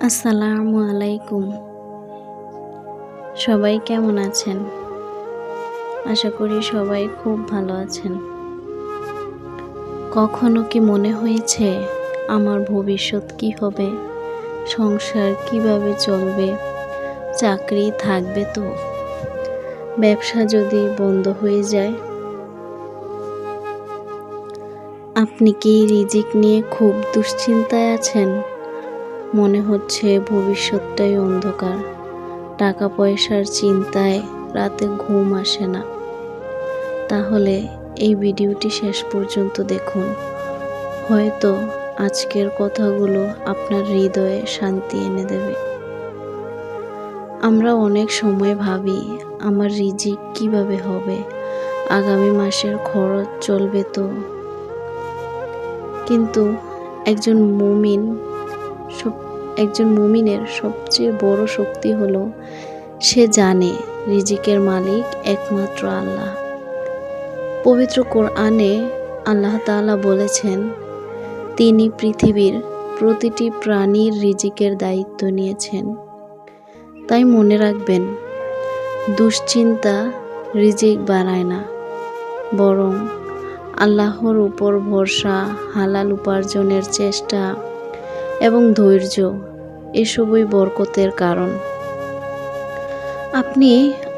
আসসালামু আলাইকুম। সবাই কেমন আছেন? আশা করি সবাই খুব ভালো আছেন। কখনো কি মনে হয়েছে আমার ভবিষ্যৎ কি হবে, সংসার কিভাবে চলবে, চাকরি থাকবে তো, ব্যবসা যদি বন্ধ হয়ে যায়? আপনি কি রিজিক নিয়ে খুব দুশ্চিন্তায় আছেন? মনে হচ্ছে ভবিষ্যৎটাই অন্ধকার, টাকা পয়সার চিন্তায় রাতে ঘুম আসে না। তাহলে এই ভিডিওটি শেষ পর্যন্ত দেখুন। হয়তো আজকের কথাগুলো আপনার হৃদয়ে শান্তি এনে দেবে। আমরা অনেক সময় ভাবি, আমার রিজিক কিভাবে হবে, আগামী মাসের খরচ চলবে তো। কিন্তু একজন মুমিনের সবচেয়ে বড় শক্তি হলো সে জানে রিজিকের মালিক একমাত্র আল্লাহ। পবিত্র কোরআনে আল্লাহ তাআলা বলেছেন, তিনি পৃথিবীর প্রতিটি প্রাণীর রিজিকের দায়িত্ব নিয়েছেন। তাই মনে রাখবেন, দুশ্চিন্তা রিজিক বাড়ায় না, বরং আল্লাহর উপর ভরসা, হালাল উপার্জনের চেষ্টা এবং ধৈর্য এসবই বরকতের কারণ। আপনি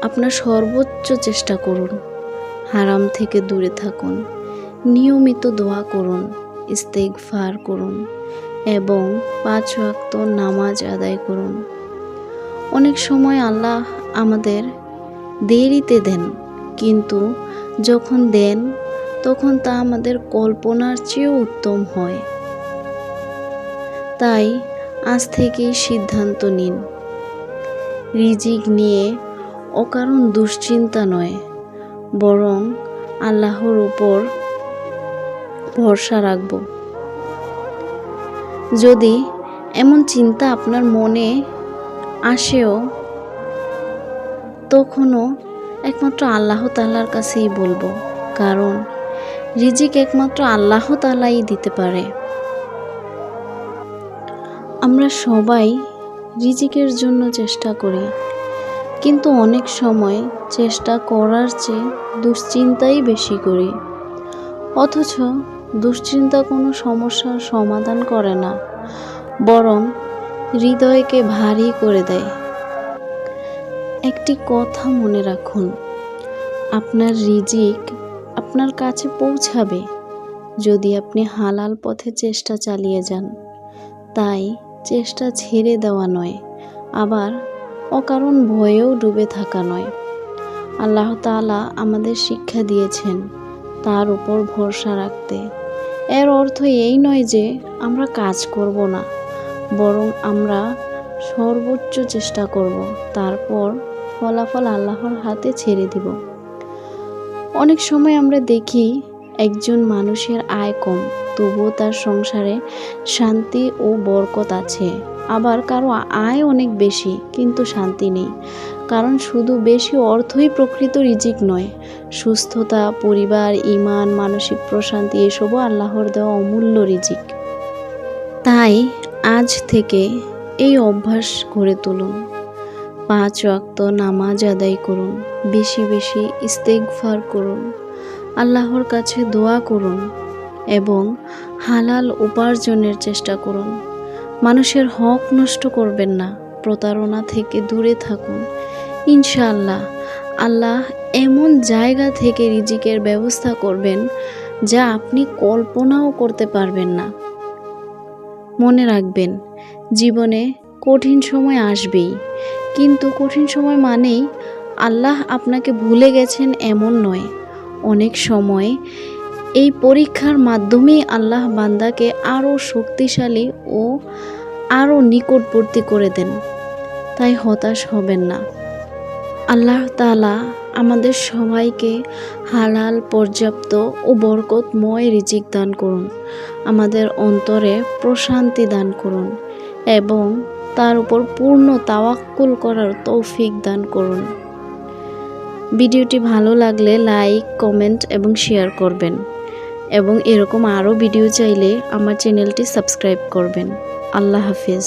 আপনার সর্বোচ্চ চেষ্টা করুন, হারাম থেকে দূরে থাকুন, নিয়মিত দোয়া করুন, ইস্তেগফার করুন এবং 5 ওয়াক্ত নামাজ আদায় করুন। অনেক সময় আল্লাহ আমাদের দেরিতে দেন, কিন্তু যখন দেন তখন তা আমাদের কল্পনার চেয়েও উত্তম হয়। তাই আজ থেকেই সিদ্ধান্ত নিন, রিজিক নিয়ে অকারণ দুশ্চিন্তা নয়, বরং আল্লাহর উপর ভরসা রাখব। যদি এমন চিন্তা আপনার মনে আসেও, তখনও একমাত্র আল্লাহ তাআলার কাছেই বলবো, কারণ রিজিক একমাত্র আল্লাহ তাআলাই দিতে পারে। আমরা সবাই রিজিকের জন্য চেষ্টা করি, কিন্তু অনেক সময় চেষ্টা করার চেয়ে দুশ্চিন্তাই বেশি করি। অথচ দুশ্চিন্তা কোনো সমস্যার সমাধান করে না, বরং হৃদয়কে ভারী করে দেয়। একটি কথা মনে রাখুন, আপনার রিজিক আপনার কাছে পৌঁছাবে যদি আপনি হালাল পথে চেষ্টা চালিয়ে যান। তাই চেষ্টা ছেড়ে দেওয়া নয়, আবার অকারণ ভয়েও ডুবে থাকা নয়। আল্লাহ তাআলা আমাদের শিক্ষা দিয়েছেন তার উপর ভরসা রাখতে। এর অর্থ এই নয় যে আমরা কাজ করব না, বরং আমরা সর্বোচ্চ চেষ্টা করব, তারপর ফলাফল আল্লাহর হাতে ছেড়ে দিব। অনেক সময় আমরা দেখি একজন মানুষের আয় কম, তবুও তার সংসারে শান্তি ও বরকত আছে। আবার কারো আয় অনেক বেশি, কিন্তু শান্তি নেই। কারণ শুধু বেশি অর্থই প্রকৃত রিজিক নয়, সুস্থতা, পরিবার, ঈমান, মানসিক প্রশান্তি এসবও আল্লাহর দেওয়া অমূল্য রিজিক। তাই আজ থেকে এই অভ্যাস গড়ে তুলুন, 5 ওয়াক্ত নামাজ আদায় করুন, বেশি বেশি ইস্তেগফার করুন, আল্লাহর কাছে দোয়া করুন এবং হালাল উপার্জনের চেষ্টা করুন। মানুষের হক নষ্ট করবেন না, প্রতারণা থেকে দূরে থাকুন। ইনশাআল্লাহ আল্লাহ এমন জায়গা থেকে রিজিকের ব্যবস্থা করবেন যা আপনি কল্পনাও করতে পারবেন না। মনে রাখবেন, জীবনে কঠিন সময় আসবেই, কিন্তু কঠিন সময় মানেই আল্লাহ আপনাকে ভুলে গেছেন এমন নয়। অনেক সময় এই পরীক্ষার মাধ্যমেই আল্লাহ বান্দাকে আরও শক্তিশালী ও আরও নিকটবর্তী করে দেন। তাই হতাশ হবেন না। আল্লাহ তাআলা আমাদের সবাইকে হালাল, পর্যাপ্ত ও বরকতময় রিজিক দান করুন, আমাদের অন্তরে প্রশান্তি দান করুন এবং তার উপর পূর্ণ তাওয়াক্কুল করার তৌফিক দান করুন। ভিডিওটি ভালো লাগলে লাইক, কমেন্ট এবং শেয়ার করবেন এবং এরকম আরও ভিডিও চাইলে আমার চ্যানেলটি সাবস্ক্রাইব করবেন। আল্লাহ হাফেজ।